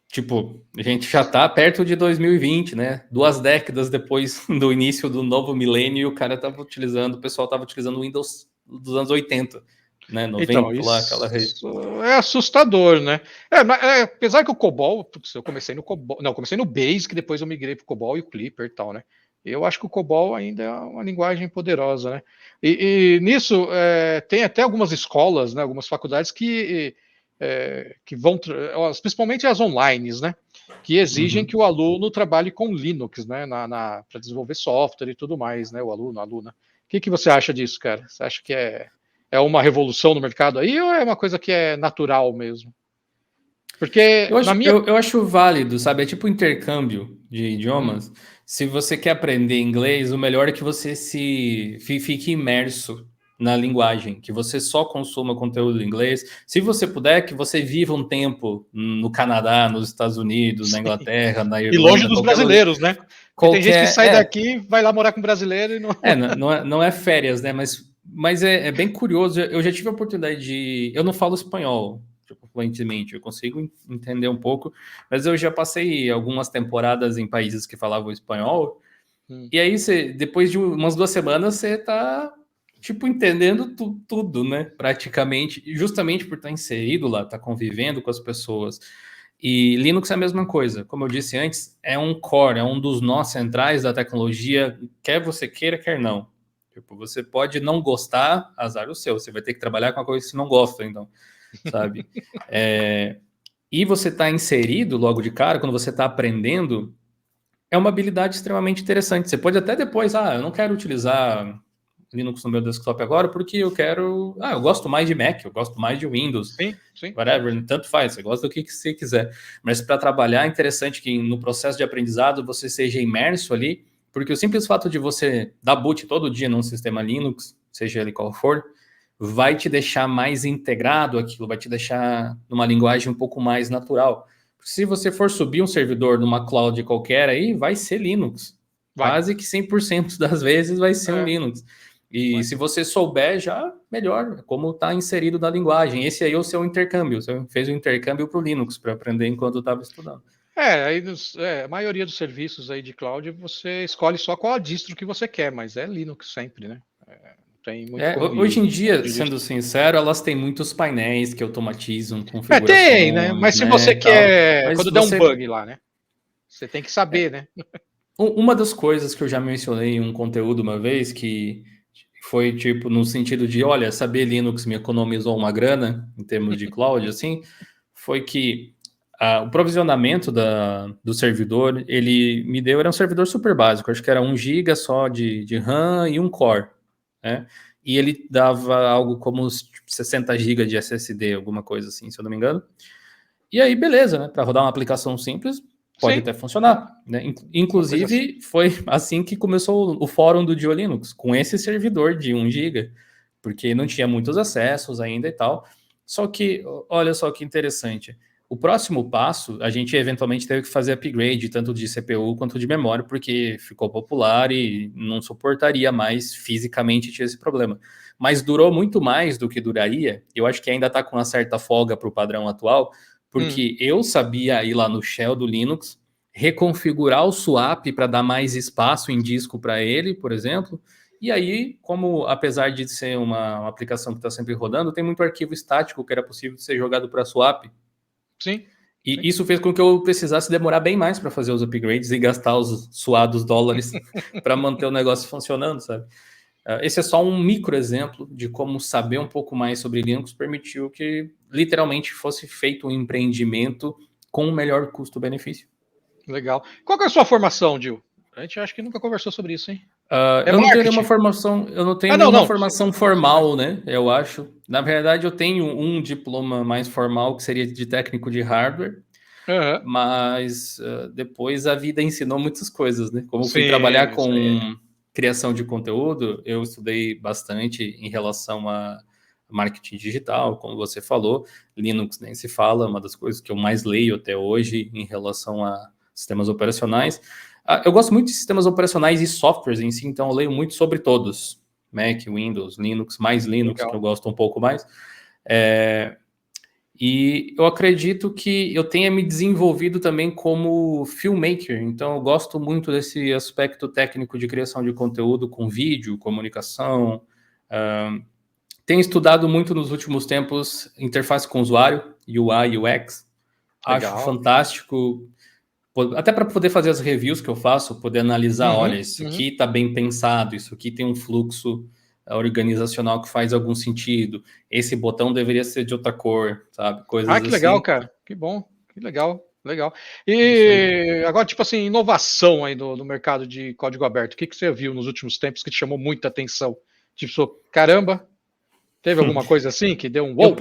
Tipo, a gente já tá perto de 2020, né? 2 décadas depois do início do novo milênio, e o cara tava utilizando, o pessoal tava utilizando o Windows dos anos 80, né? Então, 90, lá, aquela rede. isso é assustador, né? Apesar que o COBOL, putz, eu comecei no COBOL, não, eu comecei no Basic, depois eu migrei para o COBOL e o Clipper e tal, né? Eu acho que o COBOL ainda é uma linguagem poderosa, né? E nisso tem até algumas escolas, né? Algumas faculdades que vão, principalmente as online, né? Que exigem que o aluno trabalhe com Linux, né? Para desenvolver software e tudo mais, né? O aluno, a aluna. O que você acha disso, cara? Você acha que é uma revolução no mercado aí ou é uma coisa que é natural mesmo? Porque eu acho válido, sabe? É tipo intercâmbio de idiomas. Se você quer aprender inglês, o melhor é que você fique imerso na linguagem, que você só consuma conteúdo em inglês. Se você puder, que você viva um tempo no Canadá, nos Estados Unidos, na Inglaterra, na E longe Irlanda, dos qualquer lugar. brasileiros, né? Porque tem gente que sai daqui, vai lá morar com brasileiro e não. Não é férias, né? Mas é bem curioso. Eu já tive a oportunidade de. Eu não falo espanhol, tipo, fluentemente, eu consigo entender um pouco, mas eu já passei algumas temporadas em países que falavam espanhol. E aí, depois de umas 2 semanas, você tá, tipo, entendendo tudo, né? Praticamente, justamente por estar inserido lá, estar convivendo com as pessoas. E Linux é a mesma coisa. Como eu disse antes, é um core, é um dos nós centrais da tecnologia, quer você queira, quer não. Tipo, você pode não gostar, azar o seu. Você vai ter que trabalhar com a coisa que você não gosta, então, sabe? E você está inserido logo de cara, quando você está aprendendo, é uma habilidade extremamente interessante. Você pode até depois, eu não quero utilizar Linux no meu desktop agora porque eu quero... eu gosto mais de Mac, eu gosto mais de Windows. Sim. Whatever, tanto faz, você gosta do que você quiser. Mas para trabalhar, é interessante que no processo de aprendizado você seja imerso ali, porque o simples fato de você dar boot todo dia num sistema Linux, seja ele qual for, vai te deixar mais integrado aquilo, vai te deixar numa linguagem um pouco mais natural. Se você for subir um servidor numa cloud qualquer aí, vai ser Linux. Quase que 100% das vezes vai ser um Linux. E se você souber, já melhor, como está inserido na linguagem. Esse aí é o seu intercâmbio. Você fez o intercâmbio para o Linux, para aprender enquanto estava estudando. Aí a maioria dos serviços aí de cloud, você escolhe só qual a distro que você quer, mas é Linux sempre, né? Tem muito como hoje em dia, sendo sincero, elas têm muitos painéis que automatizam configurações. Tem, né? Mas se você quer... Quando der um bug lá, né? Você tem que saber, né? Uma das coisas que eu já mencionei em um conteúdo uma vez, que foi tipo no sentido de, olha, saber Linux me economizou uma grana em termos de cloud, assim, foi que o provisionamento do servidor, ele me deu, era um servidor super básico, acho que era 1 GB só de RAM e um core, né? E ele dava algo como uns 60 GB de SSD, alguma coisa assim, se eu não me engano. E aí, beleza, né? Para rodar uma aplicação simples, pode até funcionar, né? Inclusive, foi assim que começou o fórum do Dio Linux, com esse servidor de 1 GB, porque não tinha muitos acessos ainda e tal. Só que, olha só que interessante, o próximo passo, a gente eventualmente teve que fazer upgrade, tanto de CPU quanto de memória, porque ficou popular e não suportaria mais, fisicamente tinha esse problema. Mas durou muito mais do que duraria, eu acho que ainda está com uma certa folga para o padrão atual, porque eu sabia ir lá no shell do Linux, reconfigurar o swap para dar mais espaço em disco para ele, por exemplo. E aí, como apesar de ser uma aplicação que está sempre rodando, tem muito arquivo estático que era possível de ser jogado para swap. Sim. E isso fez com que eu precisasse demorar bem mais para fazer os upgrades e gastar os suados dólares para manter o negócio funcionando, sabe? Esse é só um micro exemplo de como saber um pouco mais sobre Linux permitiu que literalmente fosse feito um empreendimento com o melhor custo-benefício. Legal. Qual que é a sua formação, Gil? A gente acho que nunca conversou sobre isso, hein? Eu não tenho nenhuma formação, formação formal, né? Eu acho. Na verdade, eu tenho um diploma mais formal que seria de técnico de hardware, mas depois a vida ensinou muitas coisas, né? Como fui trabalhar com criação de conteúdo, eu estudei bastante em relação a marketing digital, como você falou. Linux nem se fala, uma das coisas que eu mais leio até hoje em relação a sistemas operacionais. Eu gosto muito de sistemas operacionais e softwares em si, então eu leio muito sobre todos. Mac, Windows, Linux, mais Linux, legal, que eu gosto um pouco mais. E eu acredito que eu tenha me desenvolvido também como filmmaker, então eu gosto muito desse aspecto técnico de criação de conteúdo com vídeo, comunicação. Tenho estudado muito nos últimos tempos interface com o usuário, UI, UX. Legal. Acho fantástico, até para poder fazer as reviews que eu faço, poder analisar, olha, isso aqui está bem pensado, isso aqui tem um fluxo organizacional que faz algum sentido, esse botão deveria ser de outra cor, sabe? Coisas assim. Que legal, cara. Que bom, que legal. Legal. E agora, tipo assim, inovação aí no mercado de código aberto, o que você viu nos últimos tempos que te chamou muita atenção? Tipo, caramba, teve alguma coisa assim que deu um wow?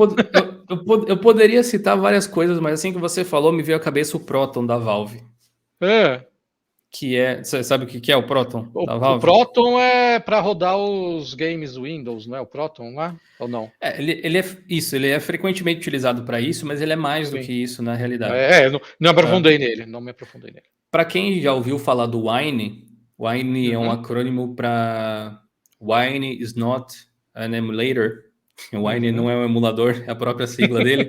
Eu poderia citar várias coisas, mas assim que você falou, me veio à cabeça o Proton da Valve. Que é, você sabe o que é o Proton da Valve? O Proton é para rodar os games Windows, não é o Proton lá? Ou não? Ele é frequentemente utilizado para isso, mas ele é mais do que isso na realidade. Não me aprofundei nele, não me aprofundei nele. Para quem já ouviu falar do Wine, Wine é um acrônimo para Wine is not an emulator. O Wine não é um emulador, é a própria sigla dele,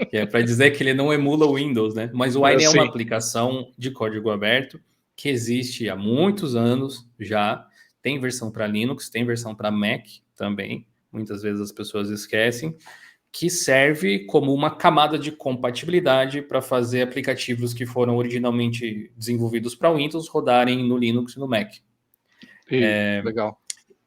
que é para dizer que ele não emula o Windows, né? Mas o Wine é uma aplicação de código aberto que existe há muitos anos já. Tem versão para Linux, tem versão para Mac também. Muitas vezes as pessoas esquecem, que serve como uma camada de compatibilidade para fazer aplicativos que foram originalmente desenvolvidos para Windows rodarem no Linux e no Mac. Legal.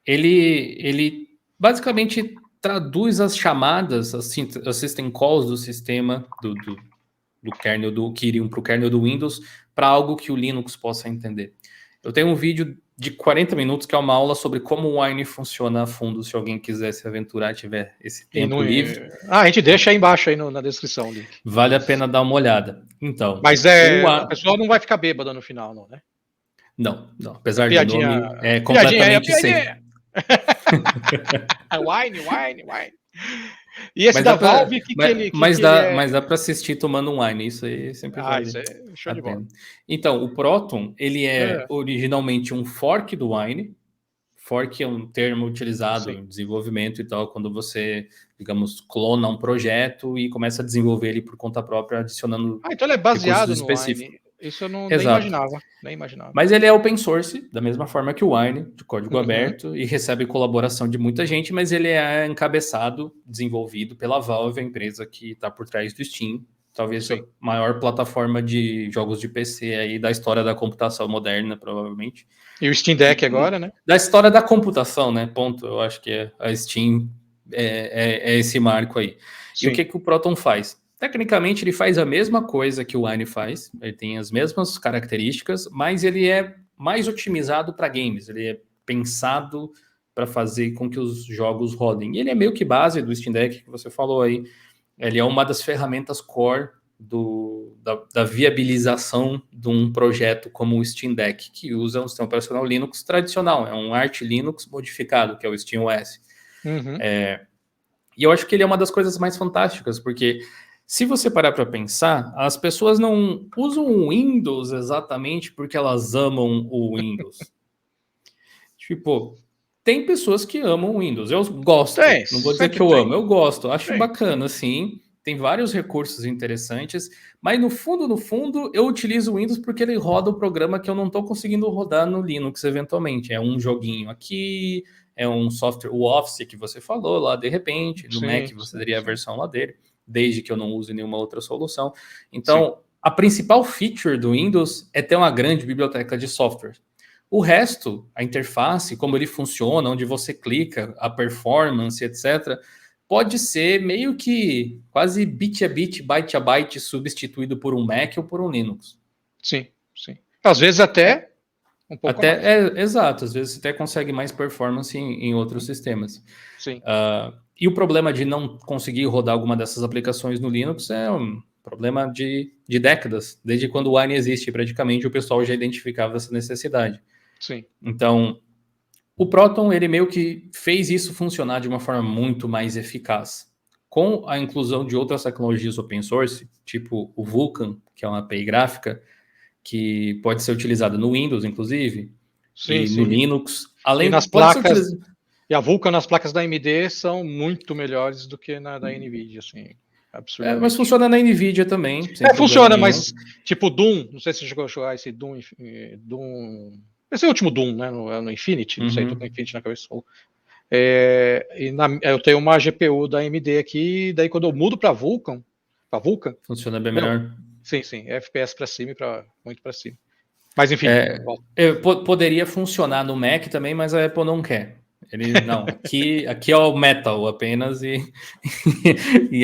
Ele basicamente traduz as chamadas, as system calls do sistema do kernel do Kyrium para o kernel do Windows para algo que o Linux possa entender. Eu tenho um vídeo de 40 minutos que é uma aula sobre como o Wine funciona a fundo, se alguém quiser se aventurar, tiver esse tempo livre. A gente deixa aí embaixo aí na descrição o link. Vale a pena dar uma olhada. Então, mas a pessoa não vai ficar bêbada no final, não, né? Não. Apesar do nome, é completamente safe. Wine. E esse da Valve, mas dá para assistir tomando um Wine, isso aí sempre vale isso é show de bola. Então, o Proton, ele é originalmente um fork do Wine. Fork é um termo utilizado em desenvolvimento e tal, quando você, digamos, clona um projeto e começa a desenvolver ele por conta própria, adicionando então ele é baseado no Wine. Isso eu nem imaginava. Mas ele é open source, da mesma forma que o Wine, de código aberto, e recebe colaboração de muita gente, mas ele é encabeçado, desenvolvido pela Valve, a empresa que está por trás do Steam, talvez a maior plataforma de jogos de PC aí da história da computação moderna, provavelmente. E o Steam Deck agora, né? Da história da computação, né? Ponto. Eu acho que a Steam é esse marco aí. Sim. E o que o Proton faz? Tecnicamente, ele faz a mesma coisa que o Wine faz, ele tem as mesmas características, mas ele é mais otimizado para games, ele é pensado para fazer com que os jogos rodem. E ele é meio que base do Steam Deck, que você falou aí. Ele é uma das ferramentas core da viabilização de um projeto como o Steam Deck, que usa um sistema operacional Linux tradicional, é um Arch Linux modificado, que é o SteamOS. E eu acho que ele é uma das coisas mais fantásticas, porque se você parar para pensar, as pessoas não usam o Windows exatamente porque elas amam o Windows. Tipo, tem pessoas que amam o Windows. Eu gosto. Não vou dizer que eu amo. Eu gosto. Acho bacana, assim. Tem vários recursos interessantes. Mas, no fundo, eu utilizo o Windows porque ele roda o programa que eu não estou conseguindo rodar no Linux, eventualmente. É um joguinho aqui, é um software, o Office que você falou lá, de repente. No Mac você teria a versão lá dele, desde que eu não use nenhuma outra solução. Então, a principal feature do Windows é ter uma grande biblioteca de software. O resto, a interface, como ele funciona, onde você clica, a performance, etc., pode ser meio que quase bit a bit, byte a byte, substituído por um Mac ou por um Linux. Sim. Às vezes até um pouco mais. Exato, às vezes você até consegue mais performance em outros sistemas. Sim. E o problema de não conseguir rodar alguma dessas aplicações no Linux é um problema de décadas. Desde quando o Wine existe, praticamente, o pessoal já identificava essa necessidade. Sim. Então, O Proton, ele meio que fez isso funcionar de uma forma muito mais eficaz. Com a inclusão de outras tecnologias open source, tipo o Vulkan, que é uma API gráfica, que pode ser utilizada no Windows, inclusive, e no Linux. Além das placas, e a Vulkan nas placas da AMD são muito melhores do que na da NVIDIA, assim, absurdamente. Mas funciona na NVIDIA também. Funciona, mas tipo Doom, não sei se você chegou a jogar esse Doom, esse é o último Doom, né, no Infinity, não sei, tô com o Infinity na cabeça. Eu tenho uma GPU da AMD aqui, daí quando eu mudo para Vulkan, funciona bem melhor. Sim, FPS para cima e muito para cima. Mas enfim. Poderia funcionar no Mac também, mas a Apple não quer. Aqui é o metal apenas e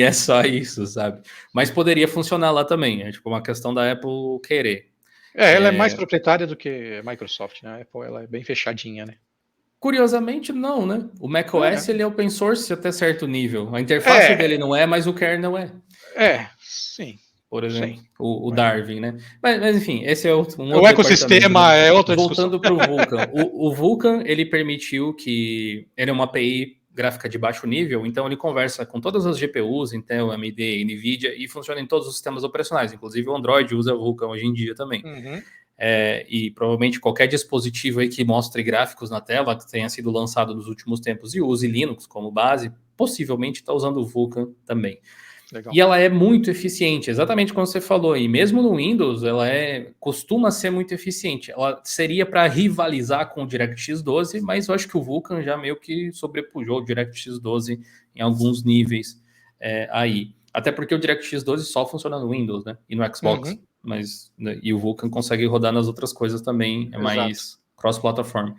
é só isso, sabe? Mas poderia funcionar lá também. É tipo uma questão da Apple querer. Ela é mais proprietária do que a Microsoft, né? A Apple ela é bem fechadinha, né? Curiosamente, não, né? O macOS ele é open source até certo nível. A interface dele não é, mas o kernel é. Sim. Por exemplo, o Darwin, né? Mas enfim, esse é outro. O ecossistema é outra discussão. Voltando para o Vulkan. O Vulkan, ele permitiu que... Ele é uma API gráfica de baixo nível, então ele conversa com todas as GPUs, Intel, AMD, NVIDIA, e funciona em todos os sistemas operacionais. Inclusive o Android usa Vulkan hoje em dia também. E provavelmente qualquer dispositivo aí que mostre gráficos na tela, que tenha sido lançado nos últimos tempos e use Linux como base, possivelmente está usando o Vulkan também. Legal. E ela é muito eficiente, exatamente como você falou. E mesmo no Windows, ela costuma ser muito eficiente. Ela seria para rivalizar com o DirectX 12, mas eu acho que o Vulkan já meio que sobrepujou o DirectX 12 em alguns níveis aí. Até porque o DirectX 12 só funciona no Windows, né? E no Xbox. E o Vulkan consegue rodar nas outras coisas também, mais cross-plataforma.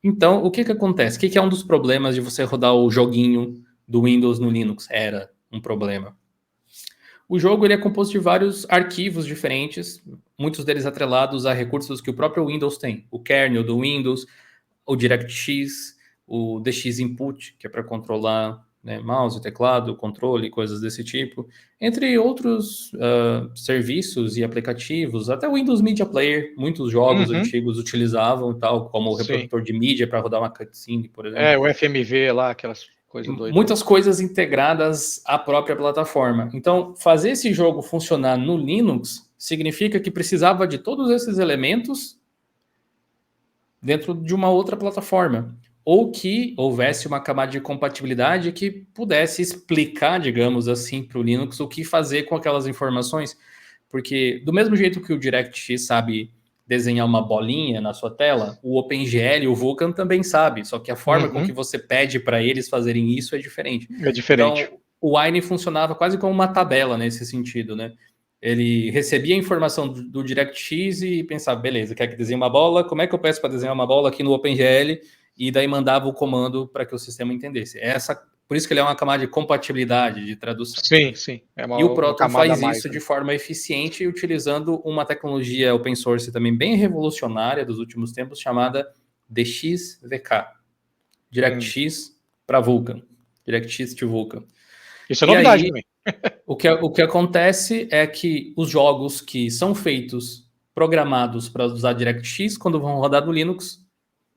Então, o que acontece? O que é um dos problemas de você rodar o joguinho do Windows no Linux? Era um problema. O jogo ele é composto de vários arquivos diferentes, muitos deles atrelados a recursos que o próprio Windows tem. O kernel do Windows, o DirectX, o DX Input, que é para controlar mouse, teclado, controle, coisas desse tipo. Entre outros serviços e aplicativos, até o Windows Media Player, muitos jogos antigos utilizavam, tal, como o reprodutor de mídia para rodar uma cutscene, por exemplo. O FMV lá, aquelas... Muitas coisas integradas à própria plataforma. Então, fazer esse jogo funcionar no Linux significa que precisava de todos esses elementos dentro de uma outra plataforma. Ou que houvesse uma camada de compatibilidade que pudesse explicar, digamos assim, para o Linux o que fazer com aquelas informações. Porque, do mesmo jeito que o DirectX sabe desenhar uma bolinha na sua tela, o OpenGL e o Vulkan também sabe, só que a forma com que você pede para eles fazerem isso é diferente. Então, o Wine funcionava quase como uma tabela nesse sentido, né? Ele recebia a informação do DirectX e pensava, beleza, quer que desenhe uma bola? Como é que eu peço para desenhar uma bola aqui no OpenGL? E daí mandava o comando para que o sistema entendesse. Por isso que ele é uma camada de compatibilidade, de tradução. Sim. E o Proton faz isso de forma eficiente, utilizando uma tecnologia open source também bem revolucionária dos últimos tempos, chamada DXVK. DirectX para Vulkan. DirectX to Vulkan. Isso é novidade também. O que acontece é que os jogos que são feitos, programados para usar DirectX, quando vão rodar no Linux,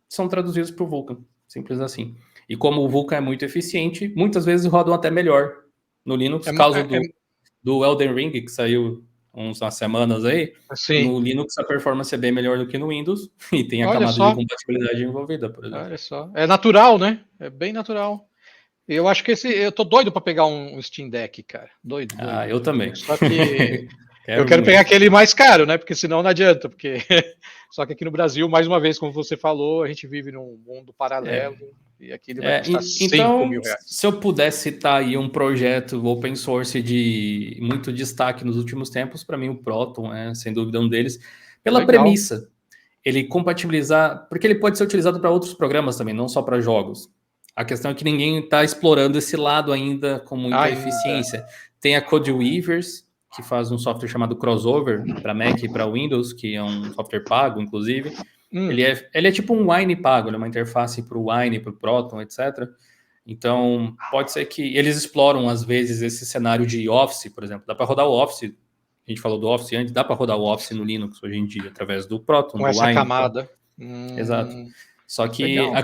são traduzidos para o Vulkan. Simples assim. E como o Vulkan é muito eficiente, muitas vezes rodam até melhor no Linux, por causa do Elden Ring, que saiu umas semanas aí. No Linux a performance é bem melhor do que no Windows, e tem a camada de compatibilidade envolvida, por exemplo. Olha só. É natural, né? É bem natural. Eu acho que eu tô doido para pegar um Steam Deck, cara. Doido. Eu também. Só que eu quero pegar aquele mais caro, né? Porque senão não adianta. Só que aqui no Brasil, mais uma vez, como você falou, a gente vive num mundo paralelo. E aqui ele vai custar 5 mil reais. Se eu pudesse citar aí um projeto open source de muito destaque nos últimos tempos, para mim o Proton é, sem dúvida, um deles. Pela premissa, ele compatibilizar... Porque ele pode ser utilizado para outros programas também, não só para jogos. A questão é que ninguém está explorando esse lado ainda com muita eficiência. Tem a Codeweavers, que faz um software chamado Crossover para Mac e para Windows, que é um software pago, inclusive. Ele é tipo um Wine pago, né? Uma interface para o Wine, para o Proton, etc. Então, pode ser que eles exploram, às vezes, esse cenário de Office, por exemplo. Dá para rodar o Office, a gente falou do Office antes, dá para rodar o Office no Linux hoje em dia, através do Proton, com do essa Wine. camada. Exato. Só que legal,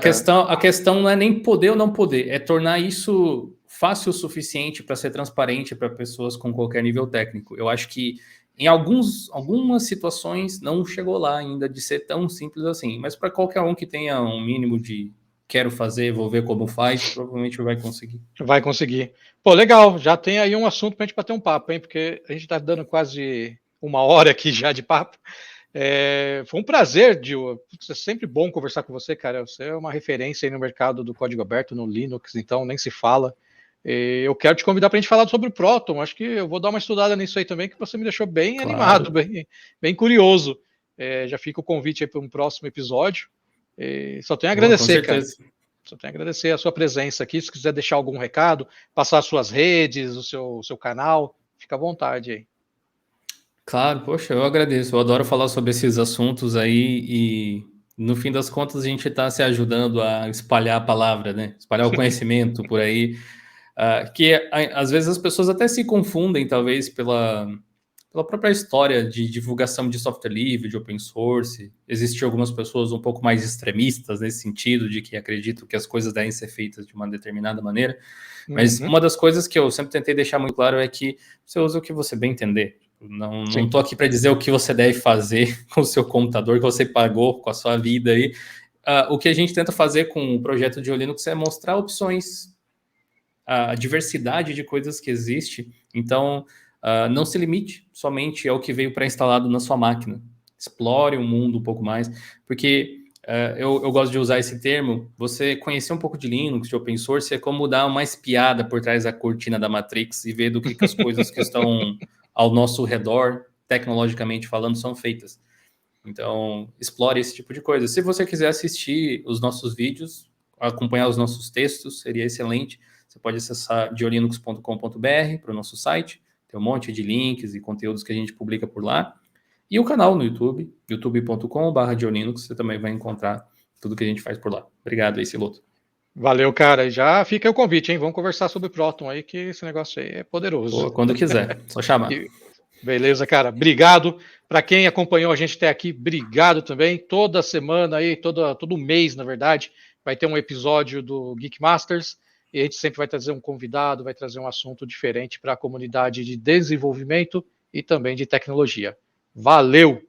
a questão não é nem poder ou não poder, é tornar isso fácil o suficiente para ser transparente para pessoas com qualquer nível técnico. Eu acho que em algumas situações não chegou lá ainda de ser tão simples assim, mas para qualquer um que tenha um mínimo de quero fazer, vou ver como faz, provavelmente vai conseguir. Vai conseguir. Pô, legal, já tem aí um assunto para a gente bater um papo, hein? Porque a gente está dando quase 1 hora aqui já de papo. Foi um prazer, Gil. É sempre bom conversar com você, cara. Você é uma referência aí no mercado do código aberto, no Linux, então nem se fala. Eu quero te convidar para a gente falar sobre o Proton. Acho que eu vou dar uma estudada nisso aí também, que você me deixou bem animado, bem curioso. Já fica o convite aí para um próximo episódio. Só tenho a agradecer, cara. Só tenho a agradecer a sua presença aqui. Se quiser deixar algum recado, passar as suas redes, o seu canal, fica à vontade aí. Claro, poxa, eu agradeço. Eu adoro falar sobre esses assuntos aí e, no fim das contas, a gente está se ajudando a espalhar a palavra, né? Espalhar o conhecimento por aí. Às vezes as pessoas até se confundem, talvez, pela própria história de divulgação de software livre, de open source. Existem algumas pessoas um pouco mais extremistas nesse sentido, de que acreditam que as coisas devem ser feitas de uma determinada maneira. Mas uma das coisas que eu sempre tentei deixar muito claro é que você usa o que você bem entender. Não estou aqui para dizer o que você deve fazer com o seu computador que você pagou com a sua vida aí. O que a gente tenta fazer com o projeto de Linux é mostrar opções, a diversidade de coisas que existe. Então, não se limite somente ao que veio pré-instalado na sua máquina. Explore o mundo um pouco mais, porque eu gosto de usar esse termo. Você conhecer um pouco de Linux, de open source, é como dar uma espiada por trás da cortina da Matrix e ver do que as coisas que estão ao nosso redor, tecnologicamente falando, são feitas. Então, explore esse tipo de coisa. Se você quiser assistir os nossos vídeos, acompanhar os nossos textos, seria excelente. Você pode acessar diolinux.com.br para o nosso site. Tem um monte de links e conteúdos que a gente publica por lá. E o canal no YouTube, youtube.com/diolinux, você também vai encontrar tudo que a gente faz por lá. Obrigado aí, Siloto. Valeu, cara. Já fica aí o convite, hein? Vamos conversar sobre Proton aí, que esse negócio aí é poderoso. Pô, quando quiser, só chamar. Beleza, cara. Obrigado. Para quem acompanhou a gente até aqui, obrigado também. Toda semana aí, todo mês, na verdade, vai ter um episódio do Geek Masters. E a gente sempre vai trazer um convidado, vai trazer um assunto diferente para a comunidade de desenvolvimento e também de tecnologia. Valeu!